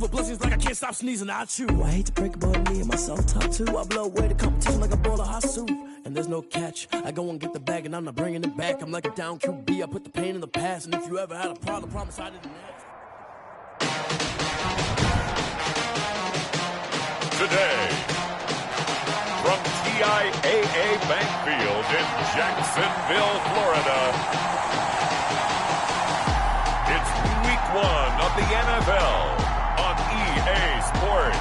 silver blessings like I can't stop sneezing. I chew. I hate to break it, but me and myself talk too. I blow away the competition like a bowl of hot soup. And there's no catch. I go and get the bag and I'm not bringing it back. I'm like a down QB. I put the pain in the past. And if you ever had a problem, promise I didn't ask. Today, from TIAA Bank Field in Jacksonville, Florida, it's Week 1 of the NFL on EA Sports.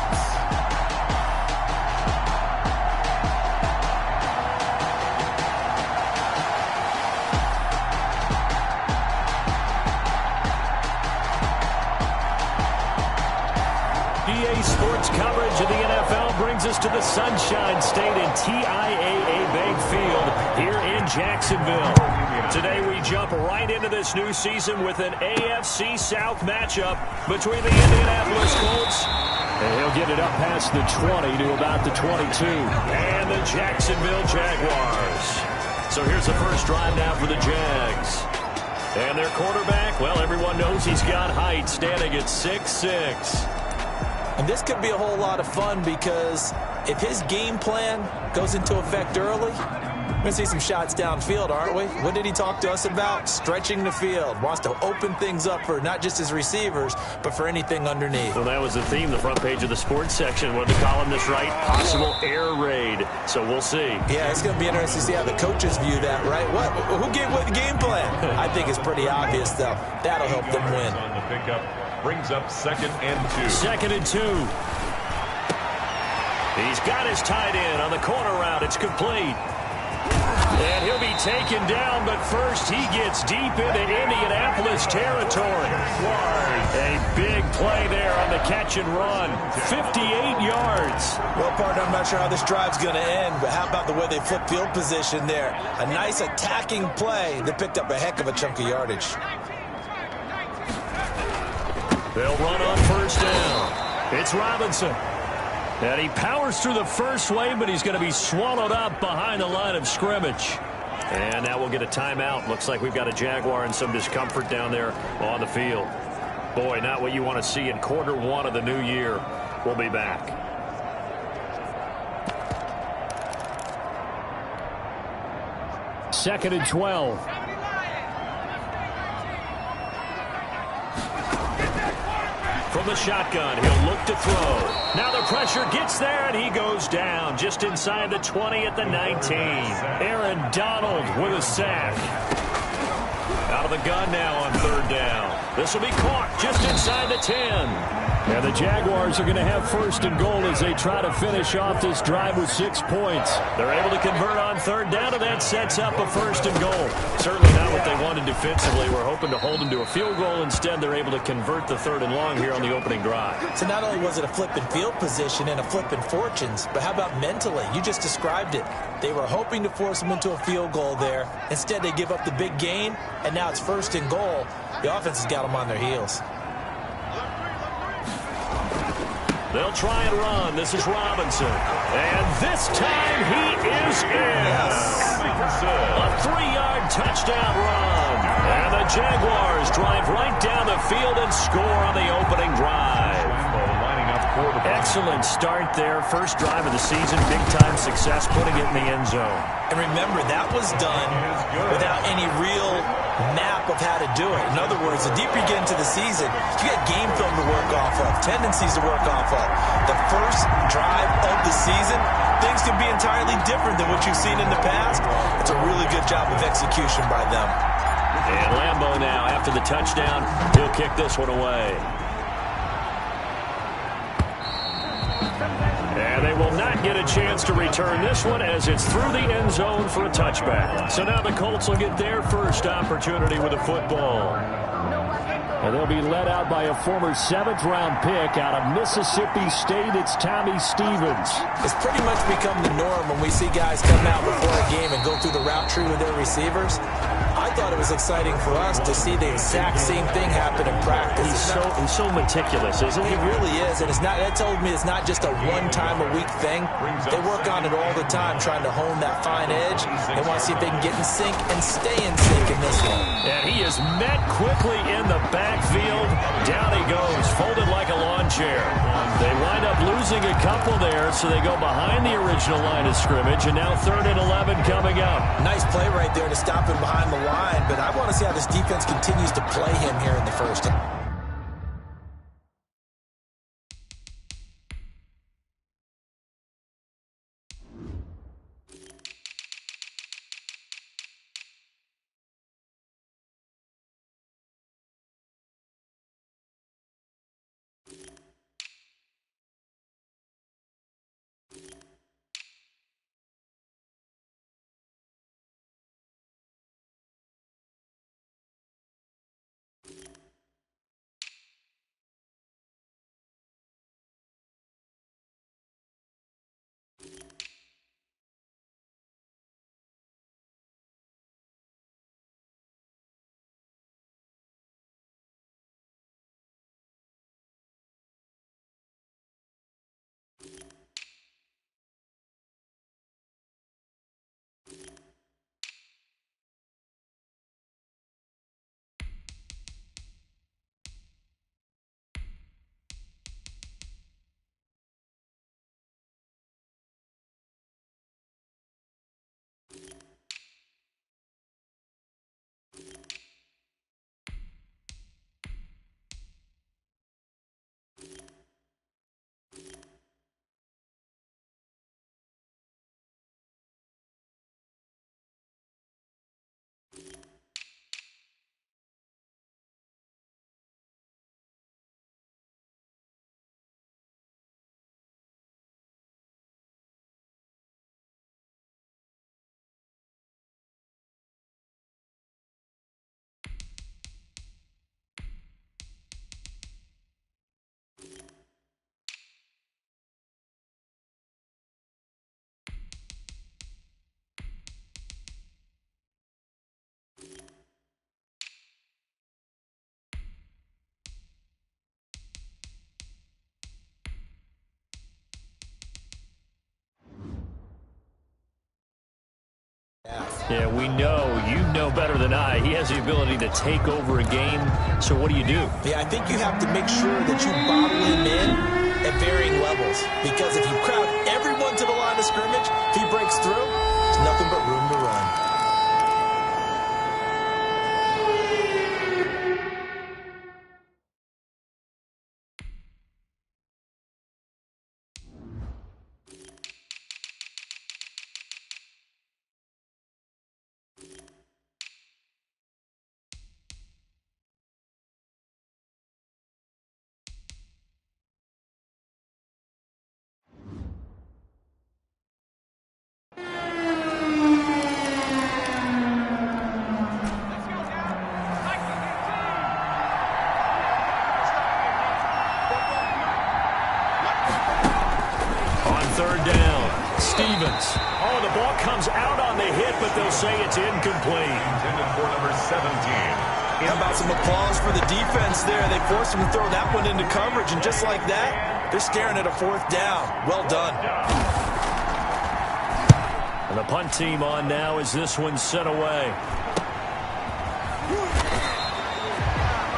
EA Sports coverage of the NFL brings us to the Sunshine State in TIAA Bank Field here in Jacksonville. Today we jump right into this new season with an AFC South matchup between the Indianapolis Colts, and he'll get it up past the 20 to about the 22, and the Jacksonville Jaguars. So here's the first drive now for the Jags. And their quarterback, well, everyone knows he's got height, standing at 6'6". And this could be a whole lot of fun because if his game plan goes into effect early, we're going to see some shots downfield, aren't we? What did he talk to us about? Stretching the field. Wants to open things up for not just his receivers, but for anything underneath. Well, that was the theme, the front page of the sports section. What did the columnist write? Possible air raid. So we'll see. Yeah, it's going to be interesting to see how the coaches view that, right? Who gave what game plan? I think it's pretty obvious, though. That'll help them win. On the pickup. Brings up 2nd and 2. 2nd and 2. He's got his tight end on the corner route. It's complete. And he'll be taken down, but first he gets deep into Indianapolis territory. A big play there on the catch and run. 58 yards. Well, partner, I'm not sure how this drive's going to end, but how about the way they flip field position there? A nice attacking play that picked up a heck of a chunk of yardage. They'll run on first down. It's Robinson. And he powers through the first wave, but he's going to be swallowed up behind the line of scrimmage. And now we'll get a timeout. Looks like we've got a Jaguar and some discomfort down there on the field. Boy, not what you want to see in Q1 of the new year. We'll be back. Second and 12. From the shotgun, he'll look to throw. Now the pressure gets there, and he goes down just inside the 20 at the 19. Aaron Donald with a sack. Out of the gun now on third down. This will be caught just inside the 10. And the Jaguars are going to have first and goal as they try to finish off this drive with 6 points. They're able to convert on third down, and that sets up a first and goal. Certainly not what they wanted defensively. We're hoping to hold them to a field goal. Instead, they're able to convert the third and long here on the opening drive. So not only was it a flipping field position and a flipping fortunes, but how about mentally? You just described it. They were hoping to force them into a field goal there. Instead, they give up the big gain, and now it's first and goal. The offense has got them on their heels. They'll try and run. This is Robinson. And this time he is in. Yes. A 3-yard touchdown run. And the Jaguars drive right down the field and score on the opening drive. Excellent start there. First drive of the season. Big-time success putting it in the end zone. And remember, that was done without any real map of how to do it. In other words, the deeper you get into the season, you got game film to work off of, tendencies to work off of. The first drive of the season, things can be entirely different than what you've seen in the past. It's a really good job of execution by them. And Lambeau now, after the touchdown, he'll kick this one away. And they will not get a chance to return this one as it's through the end zone for a touchback. So now the Colts will get their first opportunity with a football. And they'll be led out by a former 7th-round pick out of Mississippi State. It's Tommy Stevens. It's pretty much become the norm when we see guys come out before a game and go through the route tree with their receivers. I thought it was exciting for us to see the exact same thing happen in practice. He's so meticulous, isn't he? He really is, and that told me it's not just a one-time-a-week thing. They work on it all the time, trying to hone that fine edge. They want to see if they can get in sync and stay in sync in this one. And he is met quickly in the backfield. Down he goes, folded like a lawn chair. They wind up losing a couple there, so they go behind the original line of scrimmage, and now 3rd and 11 coming up. Nice play right there to stop him behind the line, but I want to see how this defense continues to play him here in the first. Yeah, we know, you know better than I, he has the ability to take over a game. So what do you do? Yeah, I think you have to make sure that you bottle him in at varying levels. Because if you crowd everyone to the line of scrimmage, if he breaks through, there's nothing but room to run. Oh, the ball comes out on the hit, but they'll say it's incomplete. Intended for number 17. How about some applause for the defense there? They forced him to throw that one into coverage, and just like that, they're staring at a 4th down. Well done. And the punt team on now as this one's set away.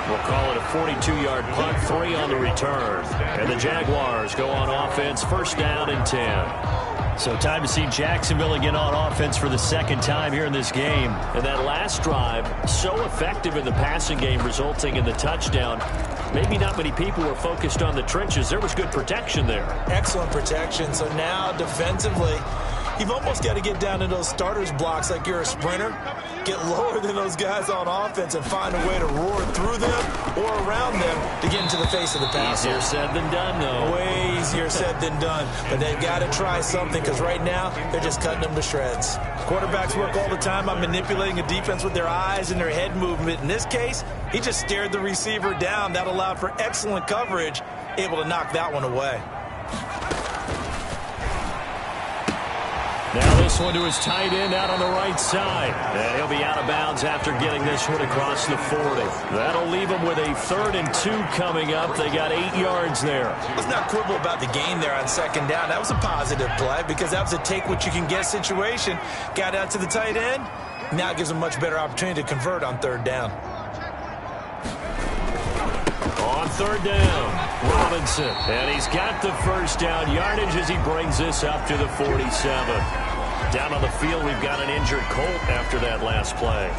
We'll call it a 42-yard punt, 3 on the return. And the Jaguars go on offense, 1st down and 10. So time to see Jacksonville again on offense for the 2nd time here in this game. And that last drive, so effective in the passing game, resulting in the touchdown. Maybe not many people were focused on the trenches. There was good protection there. Excellent protection. So now defensively, you've almost got to get down to those starters blocks like you're a sprinter. Get lower than those guys on offense and find a way to roar through them or around them to get into the face of the passer. Easier said than done, though. Way easier said than done. But they've got to try something because right now they're just cutting them to shreds. Quarterbacks work all the time on manipulating a defense with their eyes and their head movement. In this case, he just stared the receiver down. That allowed for excellent coverage, able to knock that one away. Now this one to his tight end out on the right side. And he'll be out of bounds after getting this one across the 40. That'll leave him with a 3rd and 2 coming up. They got 8 yards there. Let's not quibble about the gain there on 2nd down. That was a positive play because that was a take-what-you-can-get situation. Got out to the tight end. Now it gives him a much better opportunity to convert on 3rd down. On 3rd down, Robinson. And he's got the 1st down yardage as he brings this up to the 47. Down on the field, we've got an injured Colt after that last play.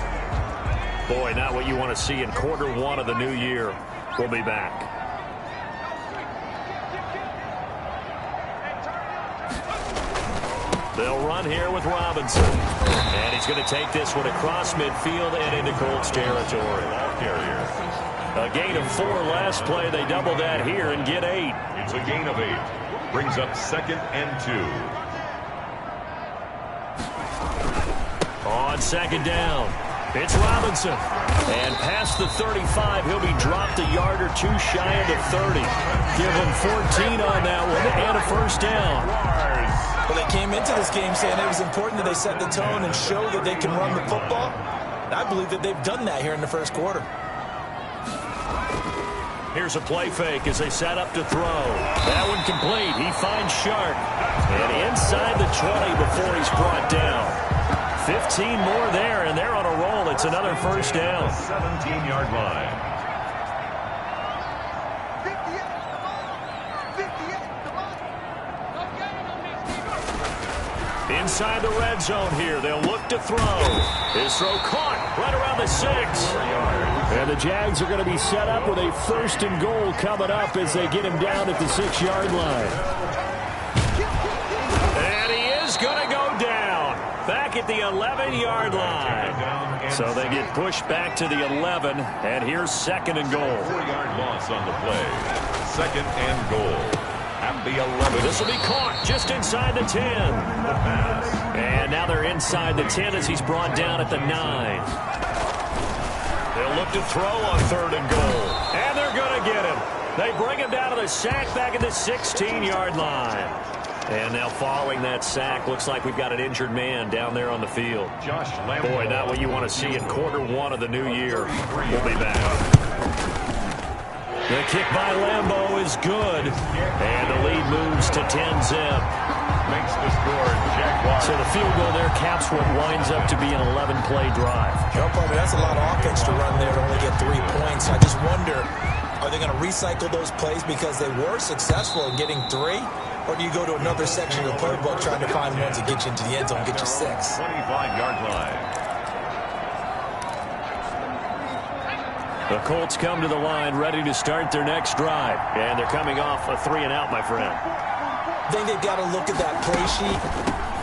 Boy, not what you want to see in quarter 1 of the new year. We'll be back. They'll run here with Robinson. And he's going to take this one across midfield and into Colts territory. A gain of 4 last play. They double that here and get 8. It's a gain of 8. Brings up 2nd and 2. On 2nd down, it's Robinson. And past the 35, he'll be dropped a yard or 2 shy of the 30. Give him 14 on that one and a 1st down. Well, they came into this game saying it was important that they set the tone and show that they can run the football. And I believe that they've done that here in the 1st quarter. Here's a play fake as they set up to throw. That one complete. He finds Sharp. And inside the 20 before he's brought down. 15 more there, and they're on a roll. It's another 1st down. 17-yard line. Inside the red zone here. They'll look to throw. His throw caught right around the 6. And the Jags are going to be set up with a 1st and goal coming up as they get him down at the 6-yard line. And he is going to go down back at the 11-yard line. So they get pushed back to the 11, and here's 2nd and goal. 4-yard loss on the play. 2nd and goal. At the 11. This will be caught just inside the 10. And now they're inside the 10 as he's brought down at the 9. They'll look to throw on 3rd and goal. And they're going to get him. They bring him down to the sack back at the 16-yard line. And now following that sack, looks like we've got an injured man down there on the field. Boy, not what you want to see in quarter 1 of the new year. We'll be back. The kick by Lambeau is good. And the lead moves to 10-zip. Makes the score Jaguars. So the field goal there caps what winds up to be an 11-play drive. No problem. That's a lot of offense to run there to only get 3 points. I just wonder, are they going to recycle those plays because they were successful in getting 3? Or do you go to another section of the playbook trying to find ones that get you into the end zone and get you 6? 25-yard line. The Colts come to the line ready to start their next drive. And they're coming off a 3-and-out, my friend. I think they've got to look at that play sheet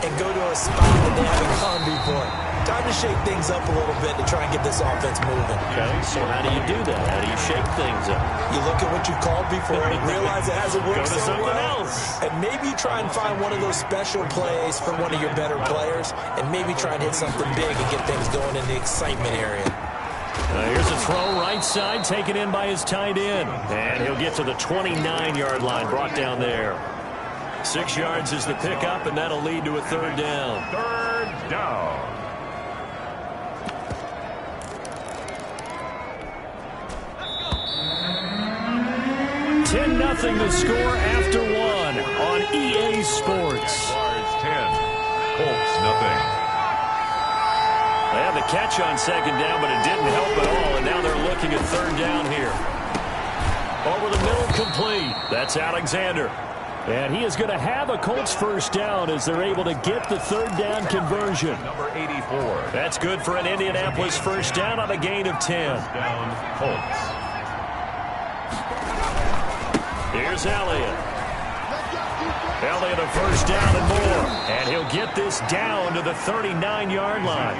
and go to a spot that they haven't gone before. Time to shake things up a little bit to try and get this offense moving. Okay, so how do you do that? How do you shake things up? You look at what you've called before, realize it hasn't worked Go to so something well, else. and maybe try and find one of those special plays from one of your better players, and maybe try and hit something big and get things going in the excitement area. Here's a throw right side, taken in by his tight end. And he'll get to the 29-yard line, brought down there. 6 yards is the pickup, and that'll lead to a 3rd down. 3rd down. Nothing the score after 1 on EA Sports. Jaguars 10, Colts nothing. They had the catch on 2nd down, but it didn't help at all, and now they're looking at 3rd down here. Over the middle, complete. That's Alexander. And he is going to have a Colts 1st down as they're able to get the 3rd down conversion. Number 84. That's good for an Indianapolis 1st down on a gain of 10. Down, Colts. Here's Elliott. Elliott a 1st down and more. And he'll get this down to the 39-yard line.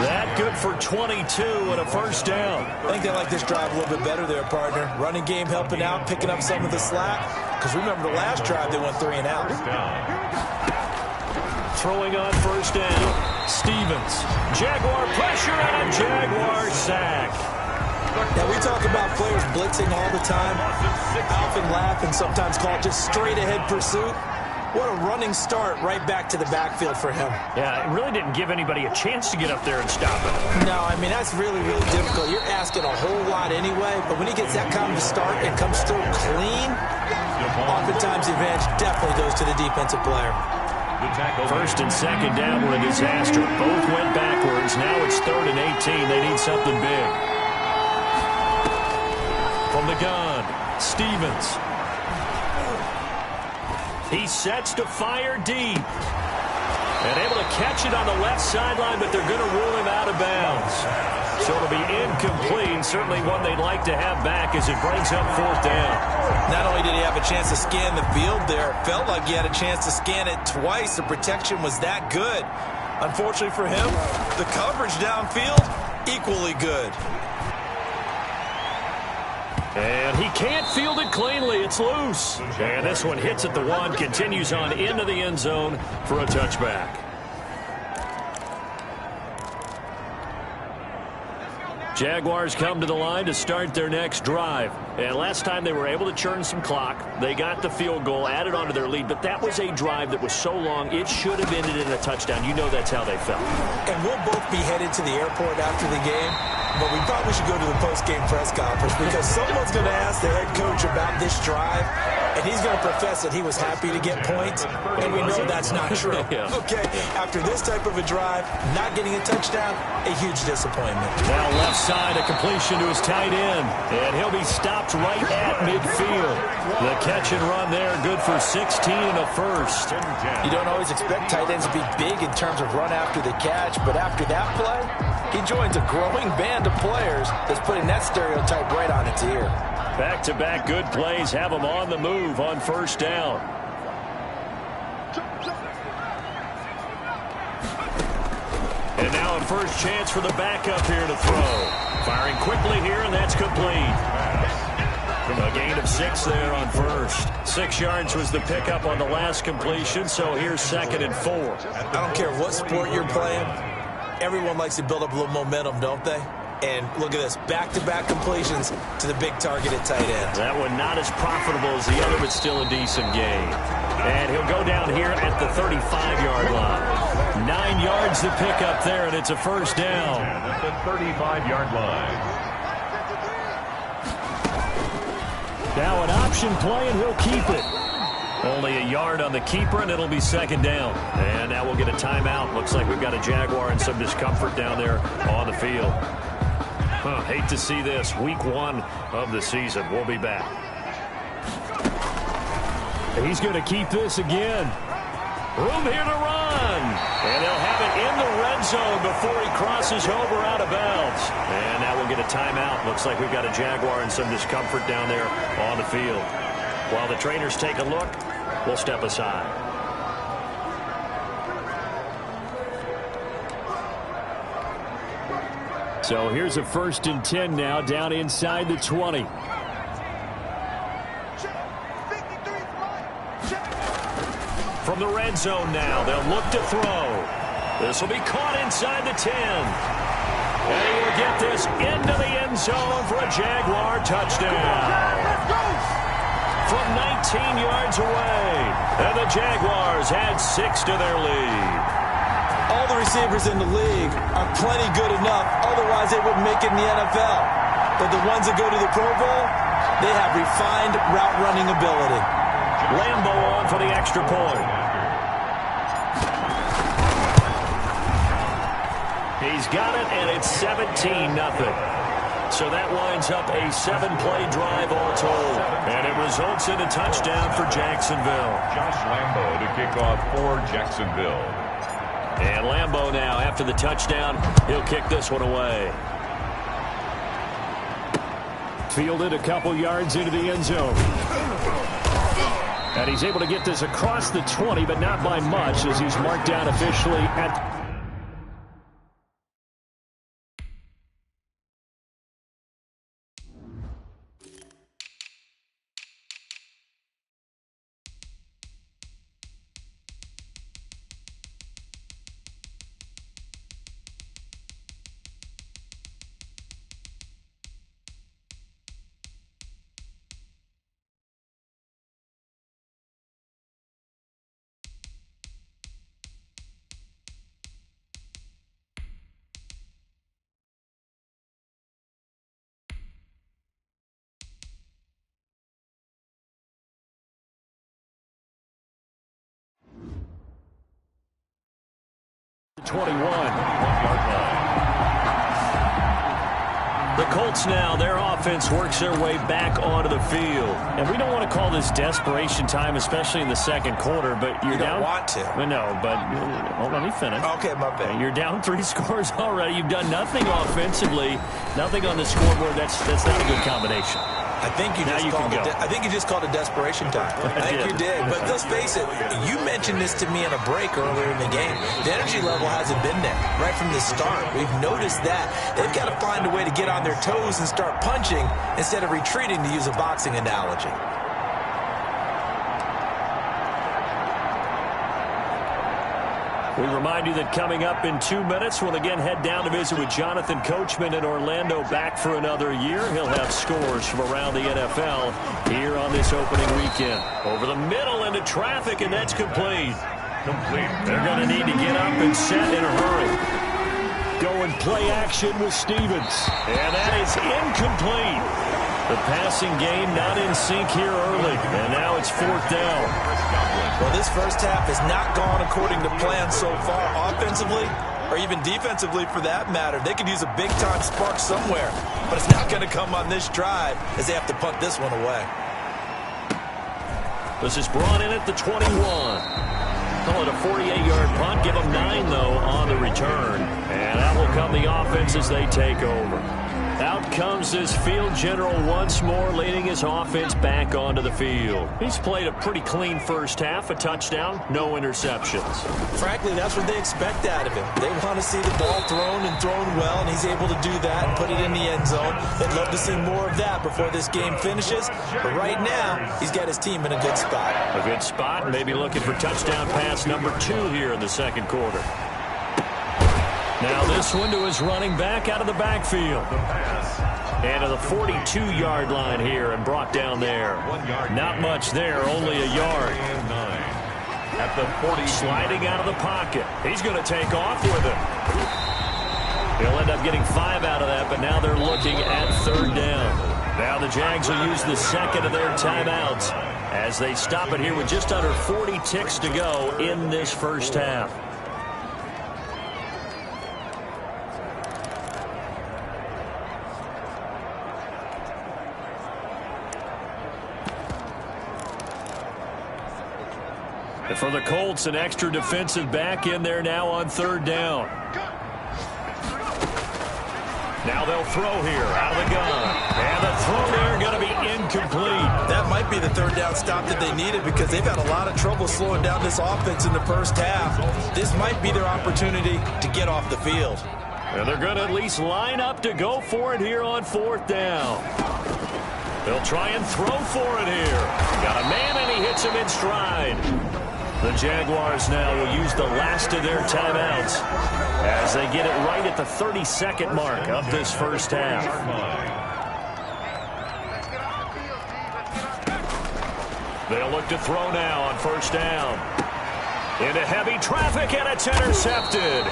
That good for 22 and a 1st down. I think they like this drive a little bit better there, partner. Running game helping out, picking up some of the slack. Because remember the last drive, they went 3-and-out. Throwing on 1st down. Stevens. Jaguar pressure and a Jaguar sack. Now, we talk about players blitzing all the time. I often laugh and sometimes call it just straight-ahead pursuit. What a running start right back to the backfield for him. Yeah, it really didn't give anybody a chance to get up there and stop it. No, I mean, that's really, really difficult. You're asking a whole lot anyway, but when he gets that kind of start and comes through clean, oftentimes the advantage definitely goes to the defensive player. First and second down were a disaster. Both went backwards. Now it's 3rd and 18. They need something big. From the gun, Stevens. He sets to fire deep. And able to catch it on the left sideline, but they're going to rule him out of bounds. So it'll be incomplete. Certainly one they'd like to have back as it brings up 4th down. Not only did he have a chance to scan the field there, it felt like he had a chance to scan it twice. The protection was that good. Unfortunately for him, the coverage downfield, equally good. And he can't field it cleanly. It's loose. And this one hits at the 1, continues on into the end zone for a touchback. Jaguars come to the line to start their next drive. And last time they were able to churn some clock. They got the field goal, added onto their lead. But that was a drive that was so long, it should have ended in a touchdown. You know that's how they felt. And we'll both be headed to the airport after the game. But we probably should go to the post-game press conference because someone's going to ask the head coach about this drive, and he's going to profess that he was happy to get points, and we know that's not true. Yeah. Okay, after this type of a drive, not getting a touchdown, a huge disappointment. Now left side, a completion to his tight end, and he'll be stopped right at midfield. The catch and run there, good for 16 and a first. You don't always expect tight ends to be big in terms of run after the catch, but after that play, he joins a growing band of players that's putting that stereotype right on its ear. Back-to-back good plays have him on the move on 1st down. And now a first chance for the backup here to throw. Firing quickly here, and that's complete. A gain of 6 there on 1st. 6 yards was the pickup on the last completion, so here's 2nd and 4. I don't care what sport you're playing. Everyone likes to build up a little momentum, don't they? And look at this, back-to-back completions to the big target at tight end. That one not as profitable as the other, but still a decent gain. And he'll go down here at the 35-yard line. 9 yards to pick up there, and it's a first down. At the 35-yard line. Now an option play, and he'll keep it. Only a yard on the keeper, and it'll be 2nd down. And now we'll get a timeout. Looks like we've got a Jaguar and some discomfort down there on the field. Hate to see this. Week 1 of the season. We'll be back. He's going to keep this again. Room here to run. And they'll have it in the red zone before he crosses over out of bounds. And now we'll get a timeout. Looks like we've got a Jaguar and some discomfort down there on the field. While the trainers take a look, we'll step aside. So here's a 1st and 10 now down inside the 20. From the red zone now, they'll look to throw. This will be caught inside the 10. And he will get this into the end zone for a Jaguar touchdown. From 19 yards away. And the Jaguars add 6 to their lead. All the receivers in the league are plenty good enough, otherwise they wouldn't make it in the NFL. But the ones that go to the Pro Bowl, they have refined route running ability. Lambo on for the extra point. He's got it, and it's 17-0. So that winds up a 7-play drive all told. And it results in a touchdown for Jacksonville. Josh Lambo to kick off for Jacksonville. And Lambo now, after the touchdown, he'll kick this one away. Fielded a couple yards into the end zone. And he's able to get this across the 20, but not by much, as he's marked down officially at 21-yard line. The Colts now, their offense works their way back onto the field. And we don't want to call this desperation time, especially in the second quarter, but you're down. You don't want to. No, but hold on, let me finish. Okay, my bad. You're down 3 scores already. You've done nothing offensively, nothing on the scoreboard. That's not a good combination. I think you just called it desperation time. I think you did. But let's face it, you mentioned this to me in a break earlier in the game. The energy level hasn't been there right from the start. We've noticed that. They've got to find a way to get on their toes and start punching instead of retreating, to use a boxing analogy. We remind you that coming up in 2 minutes, we'll again head down to visit with Jonathan Coachman in Orlando, back for another year. He'll have scores from around the NFL here on this opening weekend. Over the middle into traffic, and that's complete. They're going to need to get up and set in a hurry. Going play action with Stevens. And that is incomplete. The passing game not in sync here early. And now it's 4th down. Well, this first half has not gone according to plan so far, offensively or even defensively for that matter. They could use a big-time spark somewhere, but it's not going to come on this drive as they have to punt this one away. This is brought in at the 21. Call it a 48-yard punt. Give them 9, though, on the return. And that will come the offense as they take over. Out comes this field general once more, leading his offense back onto the field. He's played a pretty clean first half, a touchdown, no interceptions. Frankly, that's what they expect out of him. They want to see the ball thrown and thrown well, and he's able to do that and put it in the end zone. They'd love to see more of that before this game finishes, but right now, he's got his team in a good spot. A good spot, maybe looking for touchdown pass number 2 here in the second quarter. Now this one to his running back out of the backfield. And to the 42-yard line here and brought down there. Not much there, only a yard. At the 40, sliding out of the pocket. He's going to take off with it. He'll end up getting 5 out of that, but now they're looking at 3rd down. Now the Jags will use the second of their timeouts as they stop it here with just under 40 ticks to go in this first half. And for the Colts, an extra defensive back in there now on 3rd down. Now they'll throw here out of the gun. And the throw there going to be incomplete. That might be the 3rd down stop that they needed because they've had a lot of trouble slowing down this offense in the first half. This might be their opportunity to get off the field. And they're going to at least line up to go for it here on 4th down. They'll try and throw for it here. Got a man and he hits him in stride. The Jaguars now will use the last of their timeouts as they get it right at the 32nd mark of this first half. They'll look to throw now on 1st down. Into heavy traffic, and it's intercepted.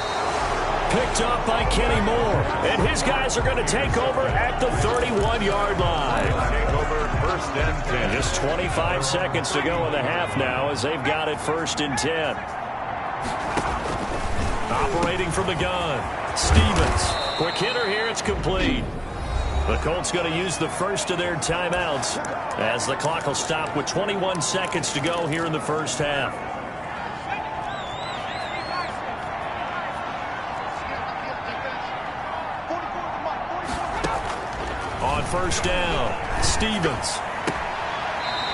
Picked up by Kenny Moore. And his guys are going to take over at the 31-yard line. take over 1st and 10. Just 25 seconds to go in the half now as they've got it 1st and 10. Operating from the gun, Stevens. Quick hitter here, it's complete. The Colts going to use the first of their timeouts as the clock will stop with 21 seconds to go here in the first half. On 1st down, Stevens.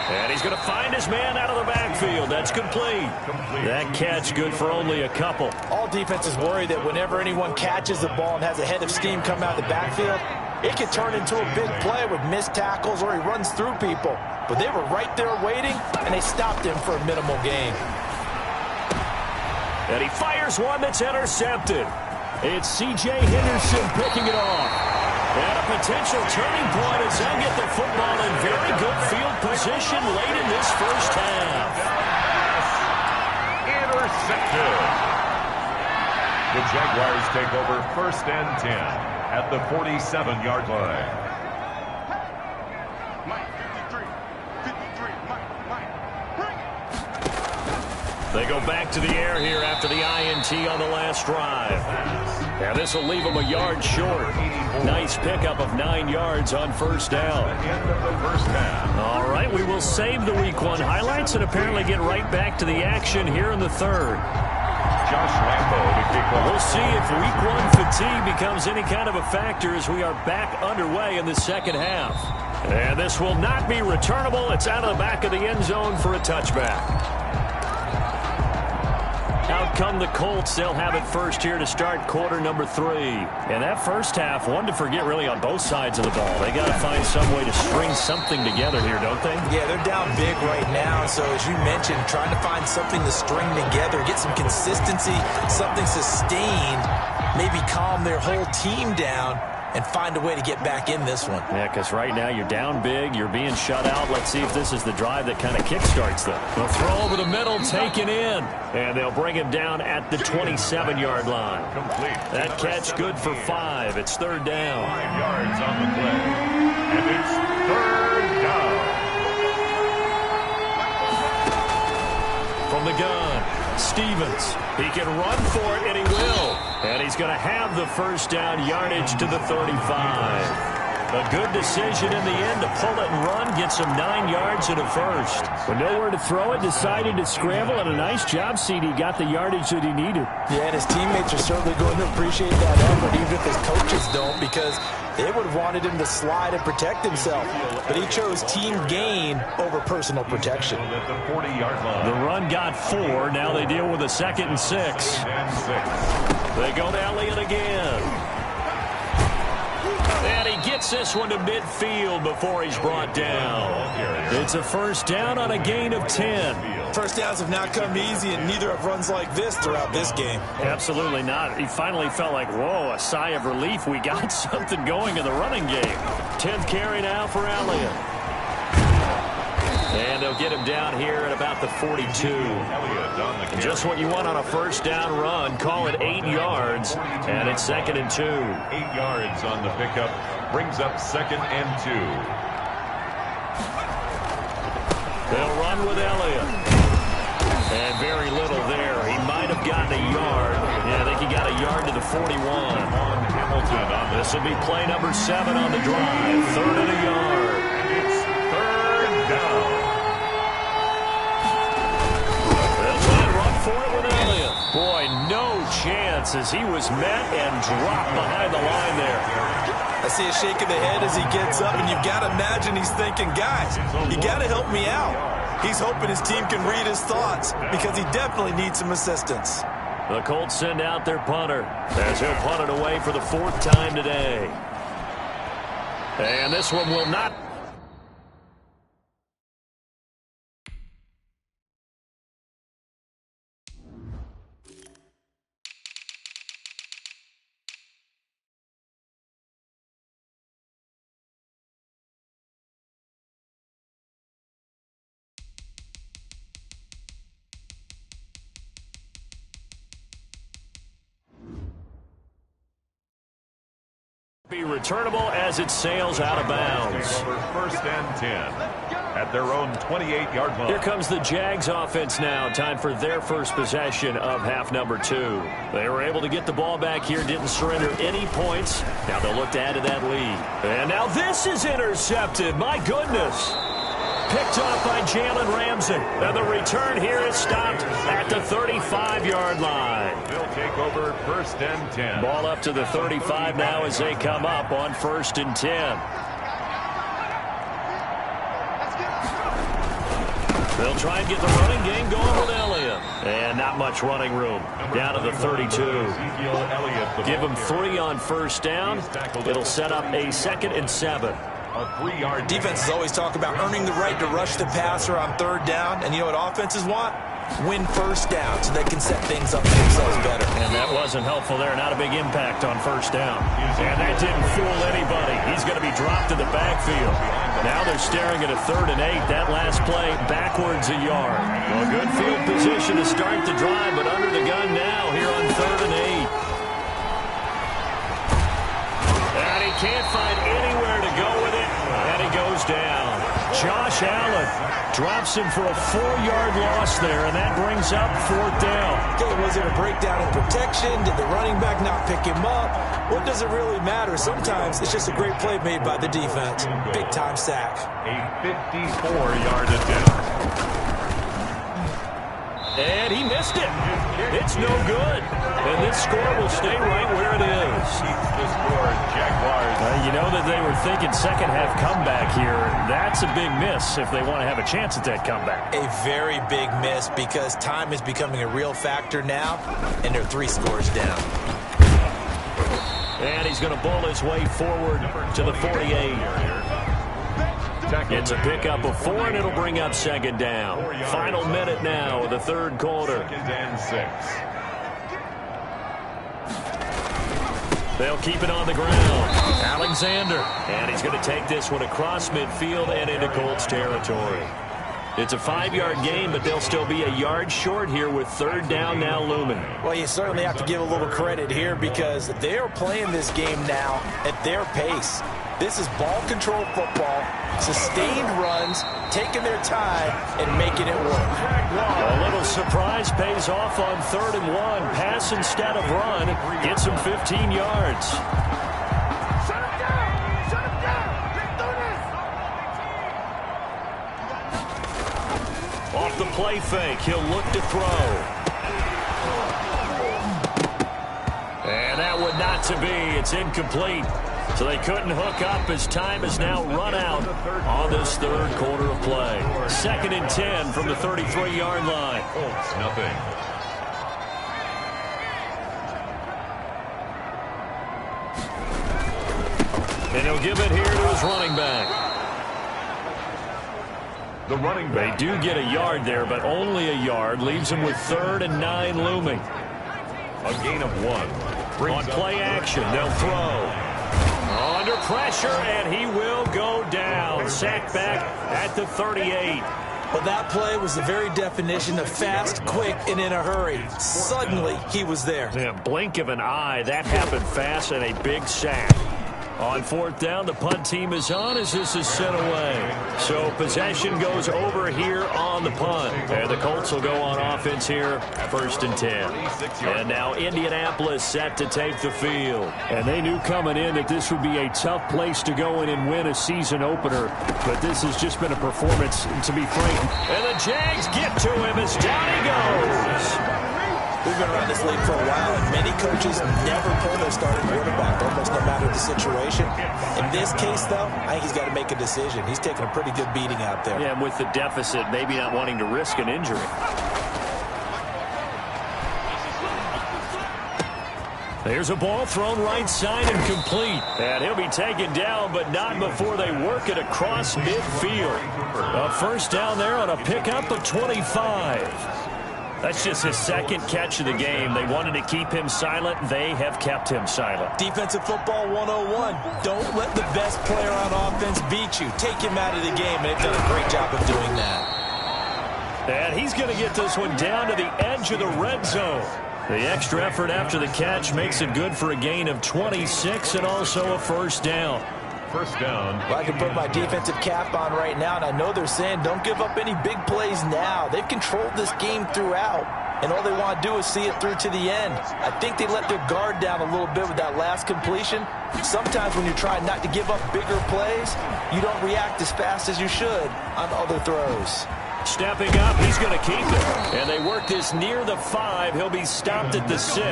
And he's going to find his man out of the backfield. That's complete. That catch good for only a couple. All defenses worry that whenever anyone catches the ball and has a head of steam come out of the backfield, it could turn into a big play with missed tackles or he runs through people. But they were right there waiting, and they stopped him for a minimal gain. And he fires one that's intercepted. It's C.J. Henderson picking it off. And a potential turning point as they get the football in very good field position late in this first half. Intercepted. The Jaguars take over 1st and 10 at the 47-yard line. They go back to the air here after the INT on the last drive. And this will leave them a yard short. Nice pickup of 9 yards on first down. All right, we will save the Week 1 highlights and apparently get right back to the action here in the third. We'll see if Week 1 fatigue becomes any kind of a factor as we are back underway in the second half. And this will not be returnable. It's out of the back of the end zone for a touchback. Out come the Colts. They'll have it first here to start quarter number 3. And that first half, one to forget really on both sides of the ball. They got to find some way to string something together here, don't they? Yeah, they're down big right now. So as you mentioned, trying to find something to string together, get some consistency, something sustained, maybe calm their whole team down and find a way to get back in this one. Yeah, because right now you're down big, you're being shut out. Let's see if this is the drive that kind of kickstarts them. They'll throw over the middle, taken in, and they'll bring him down at the 27-yard line. Complete. That catch good for 5. It's third down. 5 yards on the play. And it's third down. From the gun, Stevens. He can run for it, and he will. And he's going to have the first down, yardage to the 35. A good decision in the end to pull it and run, gets him 9 yards and a first. With nowhere to throw it, decided to scramble, and a nice job, CD. Got the yardage that he needed. Yeah, and his teammates are certainly going to appreciate that effort, even if his coaches don't, because they would have wanted him to slide and protect himself. But he chose team gain over personal protection. At the 40-yard line. The run got 4. Now they deal with a 2nd and 6. They go to Elliott again. And he gets this one to midfield before he's brought down. It's a first down on a gain of 10. First downs have not come easy, and neither have runs like this throughout this game. Absolutely not. He finally felt like, whoa, a sigh of relief. We got something going in the running game. 10th carry now for Elliott. And they'll get him down here at about the 42. Just what you want on a first down run. Call it 8 yards, and it's 2nd and 2. 8 yards on the pickup. Brings up 2nd and 2. They'll run with Elliott. And very little there. He might have gotten a yard. Yeah, I think he got a yard to the 41. On Hamilton on This will be play number 7 on the drive. 3rd and a yard. It's third down. They'll try and run for it with Elliott. Boy, no chance as he was met and dropped behind the line there. I see a shake of the head as he gets up, and you've got to imagine he's thinking, guys, you got to help me out. He's hoping his team can read his thoughts because he definitely needs some assistance. The Colts send out their punter as he'll punt it away for the 4th time today. And this one will not. Be returnable as it sails out of bounds. Over 1st and 10 at their own 28-yard line. Here comes the Jags offense now. Time for their first possession of half number 2. They were able to get the ball back here, didn't surrender any points. Now they'll look to add to that lead. And now this is intercepted. My goodness. Picked off by Jalen Ramsey. And the return here is stopped at the 35-yard line. They'll take over 1st and 10. Ball up to the 35 now as they come up on 1st and 10. They'll try and get the running game going with Elliott. And not much running room. Down to the 32. Give him 3 on first down. It'll set up a 2nd and 7. Defenses always talk about earning the right to rush the passer on 3rd down. And you know what offenses want? Win first down so they can set things up for themselves better. And that wasn't helpful there. Not a big impact on first down. And that didn't fool anybody. He's going to be dropped in the backfield. Now they're staring at a 3rd and 8. That last play backwards a yard. Well, good field position to start the drive, but under the gun now here on 3rd and 8. And he can't find anywhere to go with it. And he goes down. Josh Allen Drops him for a 4-yard loss there, and that brings up 4th down. Okay, was it a breakdown in protection? Did the running back not pick him up? What does it really matter? Sometimes it's just a great play made by the defense. Big-time sack. A 54-yard attempt. And he missed it. It's no good. And this score will stay right where it is. Keeps the score, Jaguars. You know that they were thinking second-half comeback here. That's a big miss if they want to have a chance at that comeback. A very big miss because time is becoming a real factor now, and they're 3 scores down. And he's going to bowl his way forward to the 48. It's a pickup of 4, and it'll bring up 2nd down. Final minute now of the 3rd quarter. 2nd and 6. They'll keep it on the ground. Alexander. And he's going to take this one across midfield and into Colts territory. It's a 5-yard gain, but they'll still be a yard short here with 3rd down now looming. Well, you certainly have to give a little credit here because they are playing this game now at their pace. This is ball control football, sustained runs, taking their time, and making it work. A little surprise pays off on 3rd and 1. Pass instead of run. Gets him 15 yards. Shut him down! Shut him down! Let's do this! Off the play fake, he'll look to throw. And that one not to be. It's incomplete. So they couldn't hook up as time has now run out on this 3rd quarter of play. 2nd and 10 from the 33-yard line. Colts, nothing. And he'll give it here to his running back. The running back. They do get a yard there, but only a yard. Leaves him with 3rd and 9 looming. A gain of 1. On play action, they'll throw. Under pressure, and he will go down. Sacked back at the 38. Well, that play was the very definition of fast, quick, and in a hurry. Suddenly, he was there. Yeah, blink of an eye. That happened fast and a big sack. On 4th down, the punt team is on as this is sent away. So possession goes over here on the punt. And the Colts will go on offense here, 1st and 10. And now Indianapolis set to take the field. And they knew coming in that this would be a tough place to go in and win a season opener. But this has just been a performance, to be frank. And the Jags get to him as down he goes. We've been around this league for a while, and many coaches never pull their starting quarterback, almost no matter the situation. In this case, though, I think he's got to make a decision. He's taking a pretty good beating out there. Yeah, and with the deficit, maybe not wanting to risk an injury. There's a ball thrown right side and complete. And he'll be taken down, but not before they work it across midfield. A 1st down there on a pickup of 25. That's just his 2nd catch of the game. They wanted to keep him silent. They have kept him silent. Defensive football 101. Don't let the best player on offense beat you. Take him out of the game. They've done a great job of doing that. And he's going to get this one down to the edge of the red zone. The extra effort after the catch makes it good for a gain of 26 and also a 1st down. 1st down. Well, I can put my defensive cap on right now, and I know they're saying don't give up any big plays now. They've controlled this game throughout, and all they want to do is see it through to the end. I think they let their guard down a little bit with that last completion. Sometimes when you're trying not to give up bigger plays, you don't react as fast as you should on other throws. Stepping up, he's going to keep it. And they work this near the 5. He'll be stopped at the 6.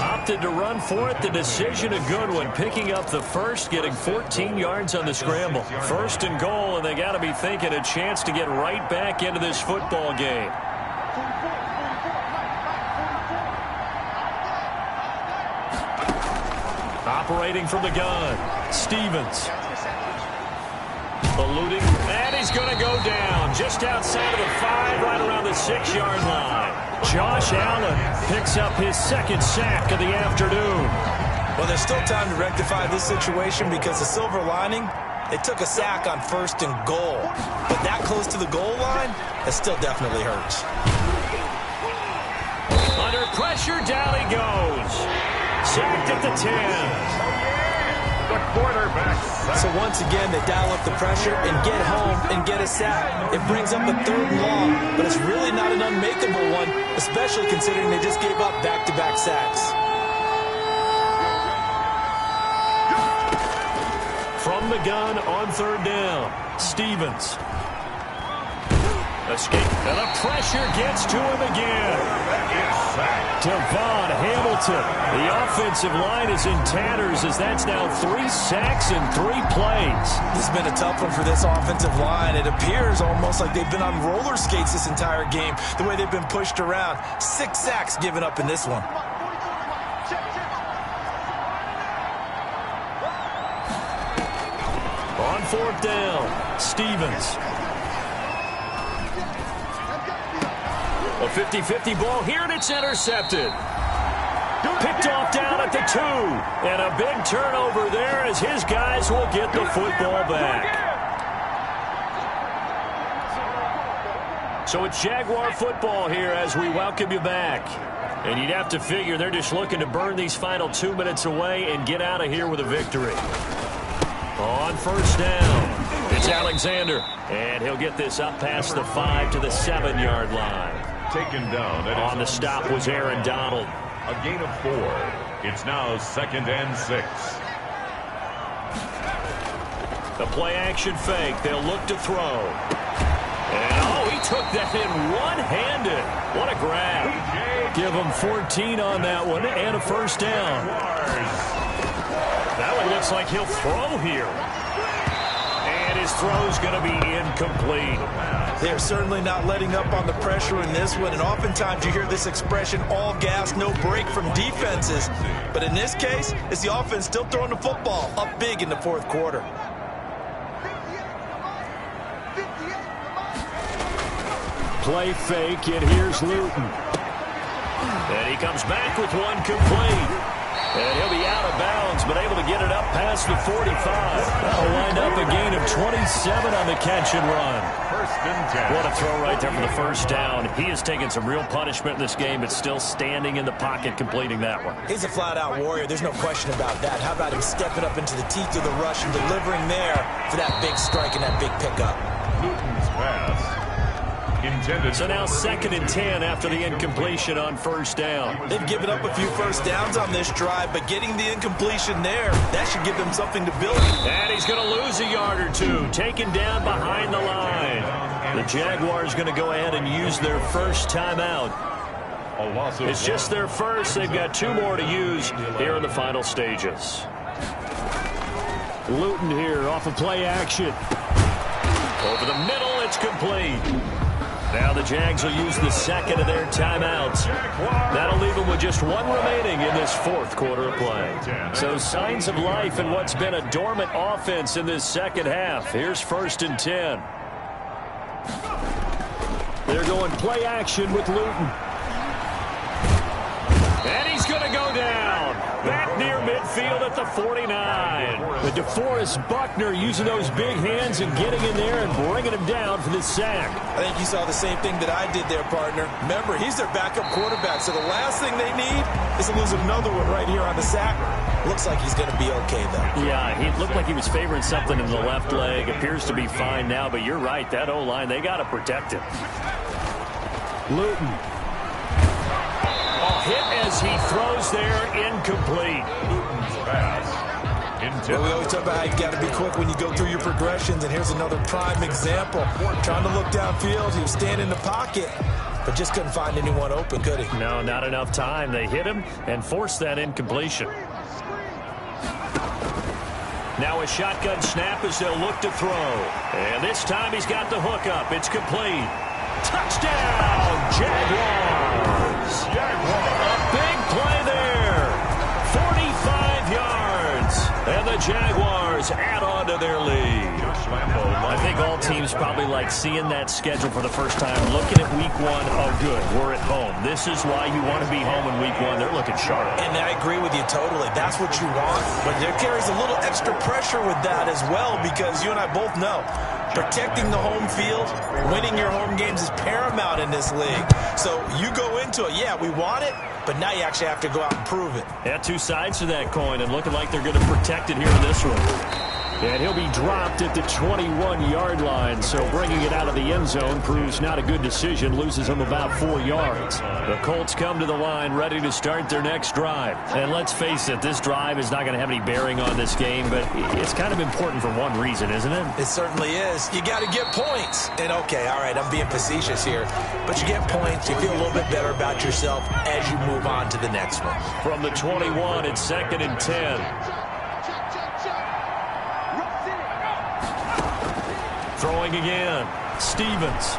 Opted to run for it. The decision a good one. Picking up the 1st, getting 14 yards on the scramble. 1st and goal, and they got to be thinking a chance to get right back into this football game. Operating from the gun, Stevens. Eluding, and he's going to go down just outside of the 5, right around the 6-yard line. Josh Allen picks up his 2nd sack of the afternoon. Well, there's still time to rectify this situation because the silver lining, they took a sack on 1st and goal. But that close to the goal line, that still definitely hurts. Under pressure, down he goes. Sacked at the 10. The quarterback sack. So once again, they dial up the pressure and get home and get a sack. It brings up a 3rd and long, but it's really not an unmakeable one, especially considering they just gave up back-to-back sacks. From the gun on 3rd down, Stevens. Escape, and the pressure gets to him again. Devon Hamilton. The offensive line is in tatters as that's now 3 sacks in 3 plays. This has been a tough one for this offensive line. It appears almost like they've been on roller skates this entire game, the way they've been pushed around. 6 sacks given up in this one. On 4th down, Stevens. A 50-50 ball here, and it's intercepted. Picked off down at the 2. And a big turnover there as his guys will get the football back. So it's Jaguar football here as we welcome you back. And you'd have to figure they're just looking to burn these final 2 minutes away and get out of here with a victory. On 1st down, it's Alexander. And he'll get this up past the 5 to the 7-yard line. Taken down. On the stop was Aaron Donald. A gain of 4. It's now 2nd and 6. The play-action fake. They'll look to throw. And, he took that in one-handed. What a grab. Give him 14 on that one and a 1st down. That one looks like he'll throw here. And his throw's going to be incomplete. They're certainly not letting up on the pressure in this one, and oftentimes you hear this expression, all gas, no break from defenses. But in this case, it's the offense still throwing the football up big in the 4th quarter. Play fake, and here's Luton. And he comes back with one complete. And he'll be out of bounds, but able to get it up past the 45. That'll wind up a gain of 27 on the catch and run. 1st and 10. What a throw right there for the 1st down. He has taken some real punishment in this game, but still standing in the pocket completing that one. He's a flat-out warrior. There's no question about that. How about him stepping up into the teeth of the rush and delivering there for that big strike and that big pickup? Newton's pass. Intended. So now 2nd and 10 after the incompletion on 1st down. They've given up a few 1st downs on this drive, but getting the incompletion there, that should give them something to build. And he's going to lose a yard or 2, taken down behind the line. The Jaguars going to go ahead and use their 1st timeout. It's just their 1st. They've got 2 more to use here in the final stages. Luton here off of play action. Over the middle, it's complete. Now the Jags will use the 2nd of their timeouts. That'll leave them with just 1 remaining in this 4th quarter of play. So signs of life in what's been a dormant offense in this 2nd half. Here's 1st and 10. They're going play action with Luton. And he's going to go down. Back near midfield at the 49. But DeForest Buckner using those big hands and getting in there and bringing him down for this sack. I think you saw the same thing that I did there, partner. Remember, he's their backup quarterback, so the last thing they need is to lose another one right here on the sack. Looks like he's going to be okay, though. Yeah, he looked like he was favoring something in the left leg. Appears to be fine now, but you're right. That O-line, they got to protect him. Luton. Hit as he throws there, incomplete. Luton's pass. Well, we always talk about how you got to be quick when you go through your progressions, and here's another prime example. Trying to look downfield, he was standing in the pocket, but just couldn't find anyone open, could he? No, not enough time. They hit him and forced that incompletion. Now a shotgun snap as they'll look to throw. And this time he's got the hook up. It's complete. Touchdown, Jaguars! A big play there. 45 yards. And the Jaguars add on to their lead. I think all teams probably like seeing that schedule for the first time, looking at week 1. Oh, good, we're at home. This is why you want to be home in week 1. They're looking sharp. And I agree with you totally. That's what you want. But there carries a little extra pressure with that as well, because you and I both know Protecting the home field, winning your home games is paramount in this league. So you go into it, yeah, we want it, but now you actually have to go out and prove it. Yeah, two sides to that coin, and looking like they're going to protect it here in this one. And he'll be dropped at the 21-yard line, so bringing it out of the end zone proves not a good decision, loses him about 4 yards. The Colts come to the line ready to start their next drive. And let's face it, this drive is not going to have any bearing on this game, but it's kind of important for one reason, isn't it? It certainly is. You got to get points. And okay, all right, I'm being facetious here, but you get points, you feel a little bit better about yourself as you move on to the next one. From the 21, it's 2nd and 10. Throwing again, Stevens.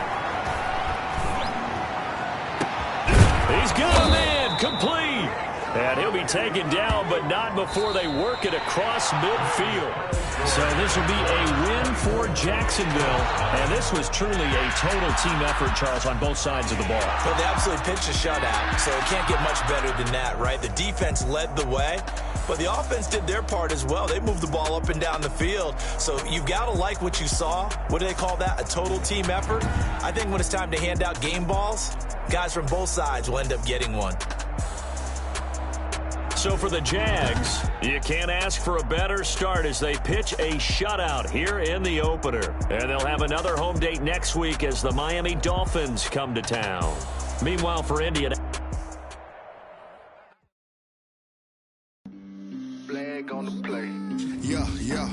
He's got him in, complete. And he'll be taken down, but not before they work it across midfield. So this will be a win for Jacksonville. And this was truly a total team effort, Charles, on both sides of the ball. Well, they absolutely pitched a shutout, so it can't get much better than that, right? The defense led the way, but the offense did their part as well. They moved the ball up and down the field. So you've got to like what you saw. What do they call that? A total team effort? I think when it's time to hand out game balls, guys from both sides will end up getting one. So for the Jags, you can't ask for a better start as they pitch a shutout here in the opener. And they'll have another home date next week as the Miami Dolphins come to town. Meanwhile, for India... Flag on the play. Yeah, yeah.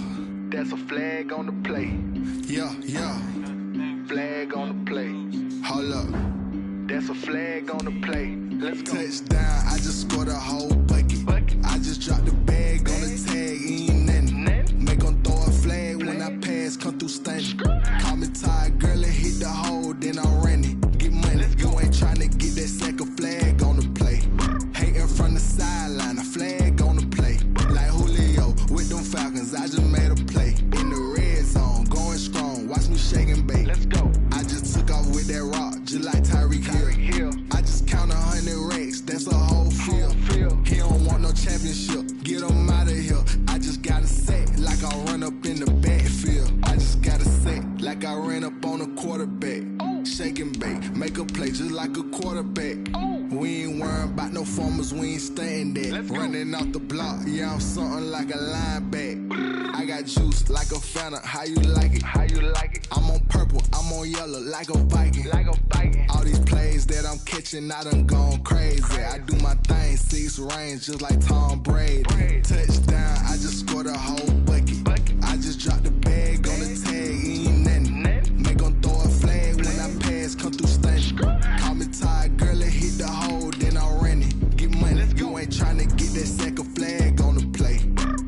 That's a flag on the play. Yeah, yeah. Flag on the play. Hold up. That's a flag on the play. Let's go. Touchdown, I just scored a whole bucket. I just dropped the bag on the tag, ain't nothing. Make them throw a flag when I pass, come through stunning. Call me tired, girl, and hit the hole, then I'm running. Get money, you ain't trying to get that second flag on the play. Hating from the sideline, a flag on the play. Like Julio with them Falcons, I just made a play. In the red zone, going strong, watch me shake and bake. Let's go. I just took off with that rock, just like Tyreek Hill. I just count 100 racks, that's a whole field. He don't want no championship, get him out of here. I just gotta set like I run up in the backfield. I just gotta set like I ran up on a quarterback. Shake and bake, make a play just like a quarterback. We ain't worrying about no formers, we ain't staying there. Running off the block, yeah, I'm something like a linebacker. I got juice like a Fanta, how you like it? How you like it? I'm on purple, I'm on yellow like a Viking. Like a Viking. All these plays that I'm catching, I done gone crazy. I do my thing, 6 range just like Tom Brady. Touchdown, I just scored a whole bucket. I just dropped the bag on the tag, ain't nothing. Make them throw a flag when I pass, come through stunning. Call me tired, girl, and hit the hole, then I'm running. Get money, you ain't trying to get that second flag on the play.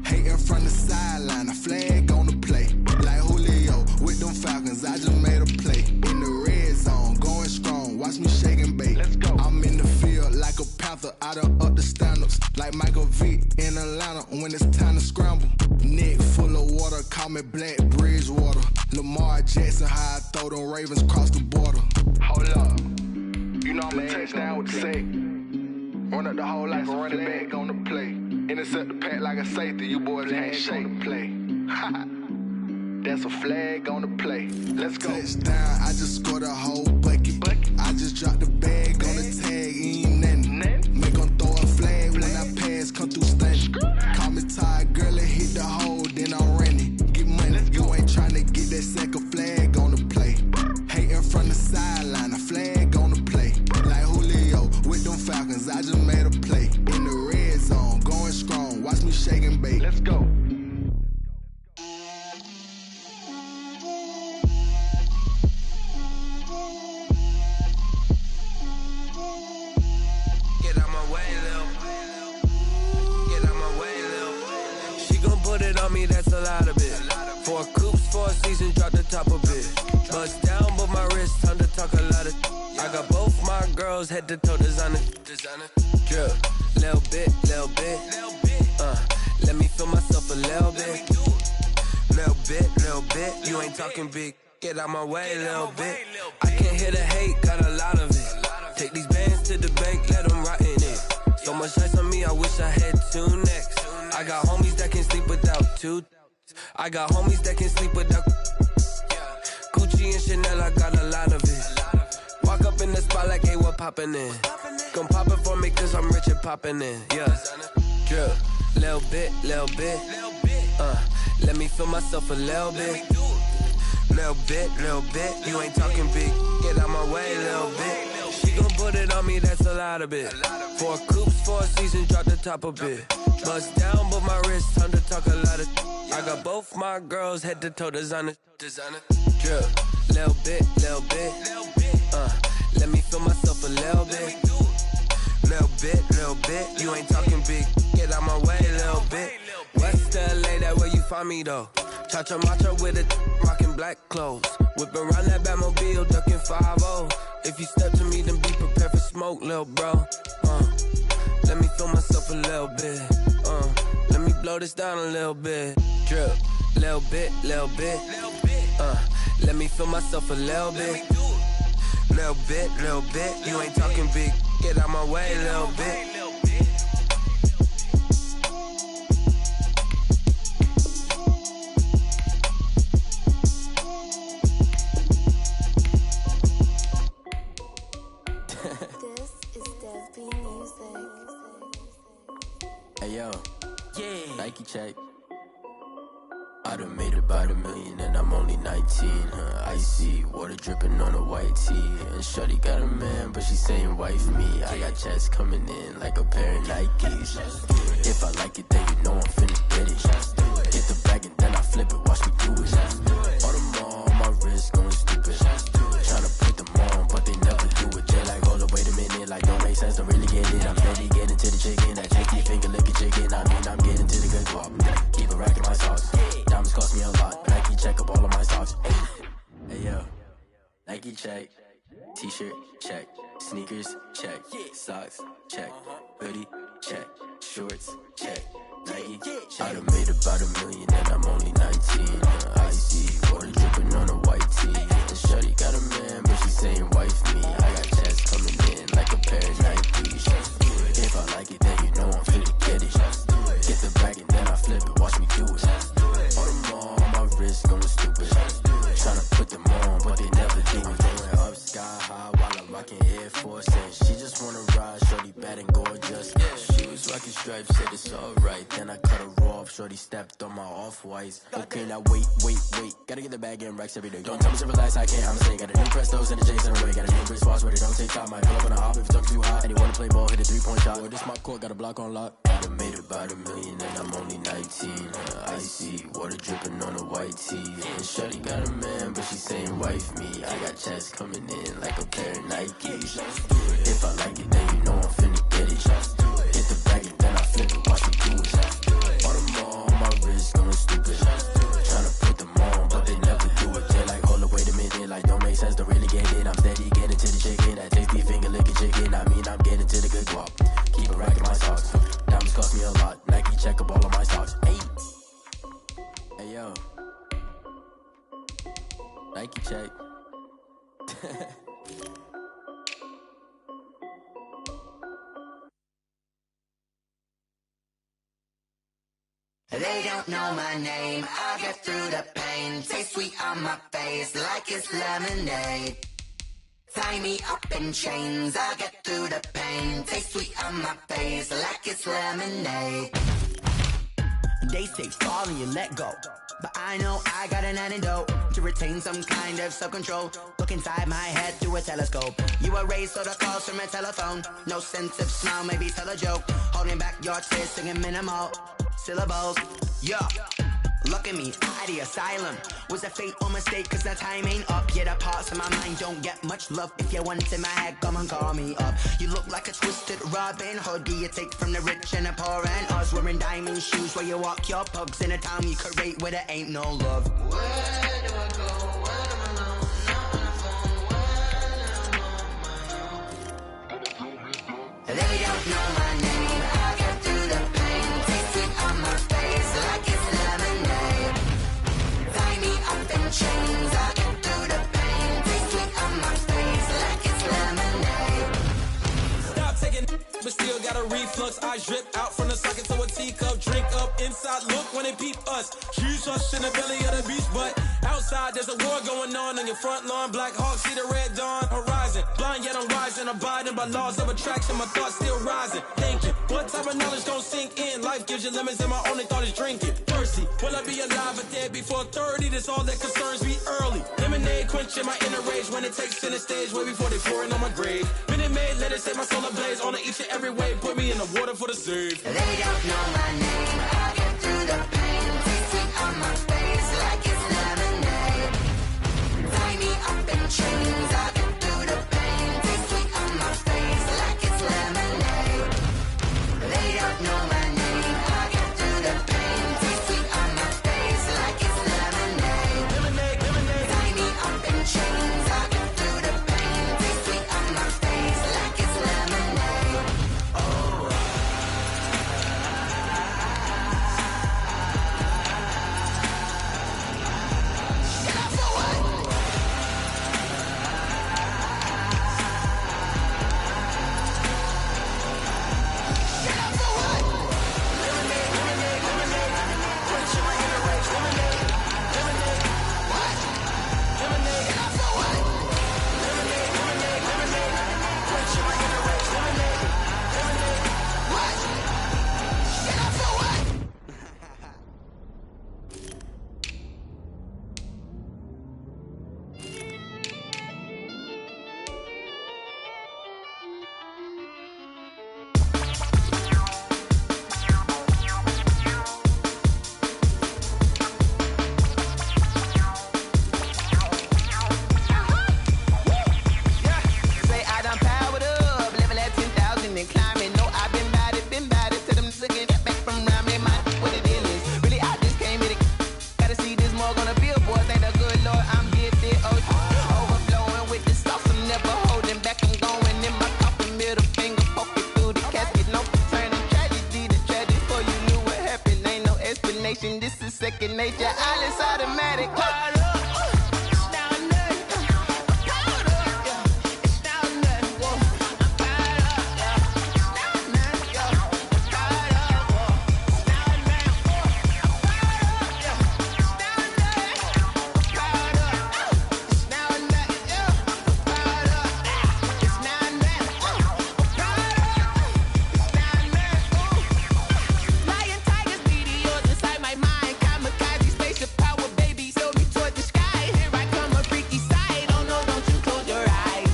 Hating from the sideline, a flag on the play. Like Julio with them Falcons, I just made a play. In the red zone, going strong, watch me shake and bake. Let's go. I'm in the field like a Panther, I done up the standards. Like Michael Vick in Atlanta when it's time to scramble. Neck full of water, call me Black Bridgewater. Lamar Jackson, how I throw them Ravens cross the border. Hold up, you know I'm a touchdown with the sack. Run up the whole life, run it back on the play. Intercept the pack like a safety, you boys ain't shake the play. That's a flag on the play. Let's go. Touchdown, I just scored a whole bucket. I just dropped the bag on the tag, ain't nothing. Make them throw a flag when I pass, come through stunning. Call me tired, girl, and hit the hole, then I'm running. Get money, you ain't trying to get that second flag on the play. Hating from the sideline, a flag on the play. Like Julio with them Falcons, I just made a play. In the red zone, going strong, watch me shake and bake. Let's go. That's a lot of it. 4 coops, 4 seasons, drop the top of it. Bust down, but my wrist, time to talk a lot of. I got both my girls head to toe designer. Drip, little bit. Let me feel myself a little bit. You ain't talking big. Get out my way, little bit. I can't hear the hate, got a lot of it. Take these bands to the bank, let them rot in it. So much ice on me, I wish I had 2 necks. I got homies that can sleep without 2. I got homies that can sleep without. girl, I got a lot of it. Walk up in the spot like, hey, what poppin' in? Gon' pop it for me, cause I'm rich and poppin' in. Yeah, drip, little bit. Let me feel myself a little bit. Little bit. You ain't talking big. Get out my way, little bit. She gon' put it on me, that's a lot of it. 4 coops, 4 seasons, drop the top a bit. Bust down, but my wrist, time to talk a lot of. I got both my girls head to toe designer. Drip, little bit. Let me feel myself a little bit. Little bit. You ain't talking big. Get out my way, little bit. West LA, that where you find me though. Cha-cha matcha with it, rockin' black clothes. Whippin' around that Batmobile, duckin' 5-0. If you step to me, then be prepared for smoke, lil' bro. Let me feel myself a little bit. Let me blow this down a little bit. Drip, little bit. Let me feel myself a little bit. Little bit. You ain't talking big. Get out my way, little bit. Hey yo, Nike check. I done made about $1 million and I'm only 19. Icy water dripping on a white tee. And shorty got a man, but she saying wife me. I got checks coming in like a pair of Nikes. If I like it, then you know I'm finna get it. Get the bag and then I flip it, watch me do it. All them on my wrist going stupid. Tryna put them on, but they never do it. Jay like, hold up, wait a minute, like don't make sense, don't really get it. I'm steady getting to the chicken, that cheeky finger licking chicken. I mean, I'm getting to the good guap. Keep it racking my sauce. Diamonds cost me a lot. Nike check up all of my socks. Hey yo, Nike check. T-shirt check. Sneakers check. Socks check. Hoodie check. Shorts check. Nike. I done made about $1 million and I'm only 19. Icy water dripping on a white tee. And shorty got a man, but she saying wife me. I got checks coming in like a pair of Nikes. If I like it, then you know I'm finna get it. Get the bag and then I flip it, watch me do it. All them on my wrist going stupid. Tryna put them on, but they never do it. Going up sky high while I'm rocking Air Force. And she just wanna ride, shorty bad and gorgeous. She was rocking stripes, said it's alright. Then I cut her off, shorty stepped on my off-whites. Okay, now wait. Gotta get the bag and racks every day. Don't tell me to relax, I can't, I'm saying. Got a new Prestos and a J's in a way. Got a new wristwatch where they don't take time. Might pull up on a hop if it talks too hot. And he wanna play ball, hit a 3-point shot. With this mock court, got a block on lock. I done made about $1 million and I'm only 19. Icy water dripping on a white tee. And shorty got a man, but she saying wife me. I got checks coming in like a pair of Nikes. If I like it, then you know I'm finna get it. Hit the bag and then I flip it, watch me do it. All them on my wrist going stupid. Tryna put them on, but they never do it. They like, hold up, wait a minute, like don't make sense, don't really get it. I'm steady getting to the chicken, that tasty finger licking chicken. I mean, I'm getting to the good guap. Keep it racking my socks. Diamonds cost me a lot. Nike check up all of my socks. Hey yo, Nike check. They don't know my name, I get through the pain. Taste sweet on my face like it's lemonade. Tie me up in chains, I get through the pain. Taste sweet on my face like it's lemonade. They say fall and you let go, but I know I got an antidote to retain some kind of self-control. Look inside my head through a telescope. You erase all the calls from a telephone. No sense of smile, maybe tell a joke. Holding back your tears, singing minimal syllables. Yeah, look at me, out the asylum. Was a fate or mistake, cause the time ain't up. Yet the parts of my mind don't get much love. If you want in my head, come and call me up. You look like a twisted Robin Hood. Do you take from the rich and the poor and us? Wearing diamond shoes where you walk your pugs in a town you create where there ain't no love. Where do I go? When I'm alone? Not on the phone. When I'm on my own. They don't know my name, I get through the pain. Taste sweet on my face like it's lemonade. Tie me up in chains, I get through the pain. Taste sweet on my face like it's lemonade. Stop taking, but still got got a reflux. I drip out from the socket to a teacup. Drink up inside, look when they peep us. She's us in the belly of the beast, but outside there's a war going on your front lawn. Black Hawk, see the red dawn horizon. Blind yet I'm rising, abiding by laws of attraction. My thoughts still rising. Thinking, what type of knowledge gon' sink in? Life gives you limits and my only thought is drinking. Thirsty, will I be alive or dead before 30? That's all that concerns me early. Lemonade quenching my inner rage when it takes center stage way before they pouring on my grave. Minute Maid, let it set my soul ablaze on each and every way. Put me in the water for the save. They don't know my name. I get through the pain. Taste sweet on my face like it's lemonade. Tie me up in chains. I get through the pain. Taste sweet on my face like it's lemonade. They don't know my name. I get through the pain. Taste sweet on my face like it's lemonade. Lemonade, lemonade. Tie me up in chains. I get through the pain. Taste sweet on my face like it's lemonade. Oh. Shut up for what? Shut up for what? Lemonade, lemonade, lemonade. Quenching my inner rage. Lemonade, lemonade. What? Lemonade. Shut up for what? Lemonade, lemonade, lemonade. Quenching my inner rage. Lemonade, lemonade. What? Shut up for what? Say I done powered up, level at 10,000 and climbing. No, I've been bad it to them looking back from around me. My what it is. Really, I just came here to gotta see this more gonna be a boy. Thank the good Lord, I'm gifted. Overflowing with the sauce, I'm never holding back. I'm going in my coffin, middle finger poking through the casket. No turning tragedy to tragic. Before you knew what happened, ain't no explanation. This is second nature. All is automatic. Lion, tigers, meteors inside my mind. Kamikaze, spaceship power, baby, sail me toward the sky. Here I come, a freaky side. Oh no, don't you close your eyes.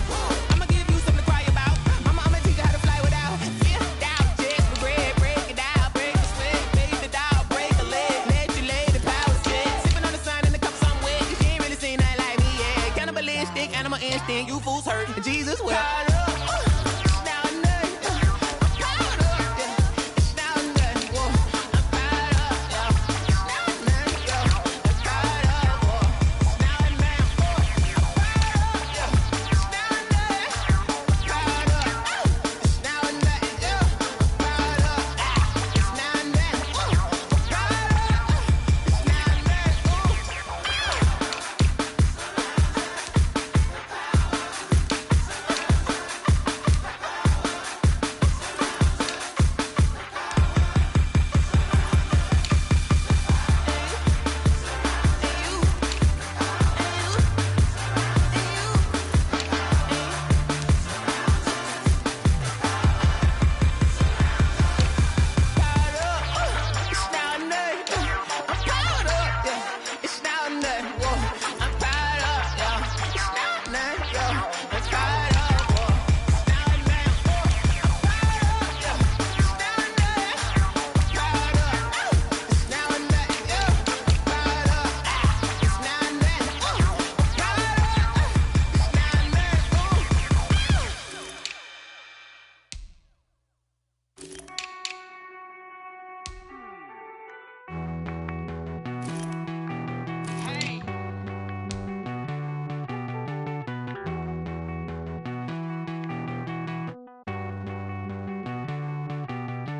I'ma give you something to cry about. I'ma teach you how to fly without fear. Doubt, chest for bread, break it out, break the sweat, baby, the doll, break a leg, let you lay the power set. Sipping on the sun in the cup somewhere, 'cause she ain't really seen nothing like me yet. Cannibalistic, animal instinct, you fools hurt. Jesus will.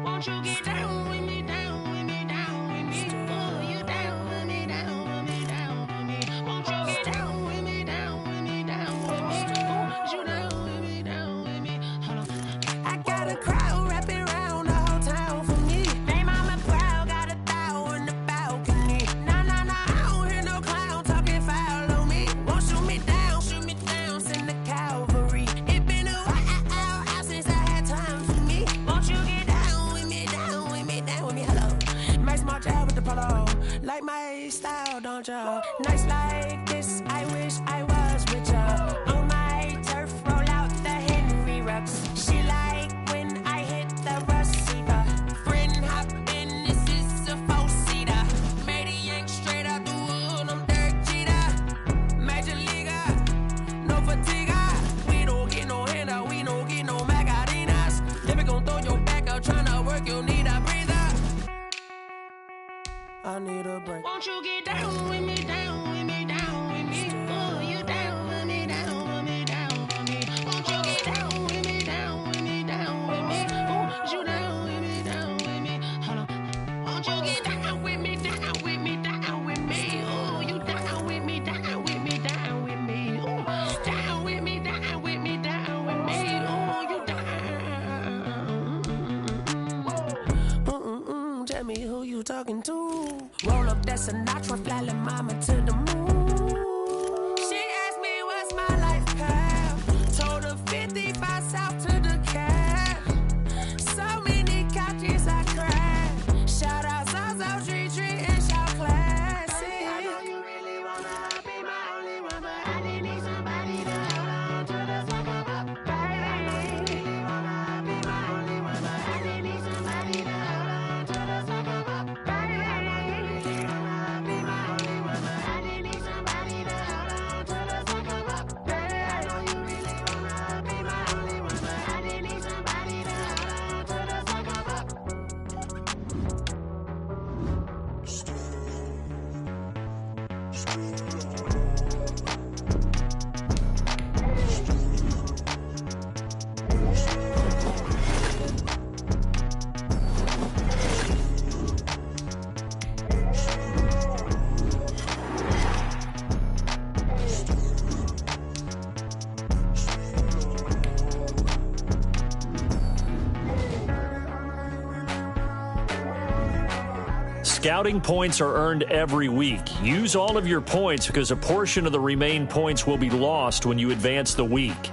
Won't you get down with me, down with me, down with me? Oh, you down with me, down with me, down with me. Won't you get down with me, down with me, down with me? Oh, you down with me, down with me. Hold on. I got a crowd wrapping around style, don't ya? Nights like this, I wish I was with ya. On my turf, roll out the Henry Rux. She like when I hit the receiver. Friend hop in, this is a four-seater. Made a yank straight out the wood, I'm Derek Jeter. Major leaguer, no fatigue. We don't get no handout, we don't get no Magarinas. Never gon' throw your back out, tryna work, you need a breather. I need a break. Won't you get down with me, down with me, down with me? Oh, you down with me, down with me, down with me. Won't you get down with me, down with me, down with me? Oh, you down with me, down with me? Hold on. Won't you get down with me, down with me, down with me? Oh, you down with me, down with me, down with me? Oh, down with me, down with me, down with me? Oh, you down. Tell me who you talking to. Roll up that Sinatra, fly la mama to the moon. She asked me what's my life path. Told her 55 south to the cab. So many couches I cried. Shout out South Street and shout classic. I know you really wanna be my only one, but I didn't need somebody to hold on to the second up. I know you really wanna be my only one, but I didn't need somebody to hold on to the second up. Scouting points are earned every week. Use all of your points because a portion of the remaining points will be lost when you advance the week.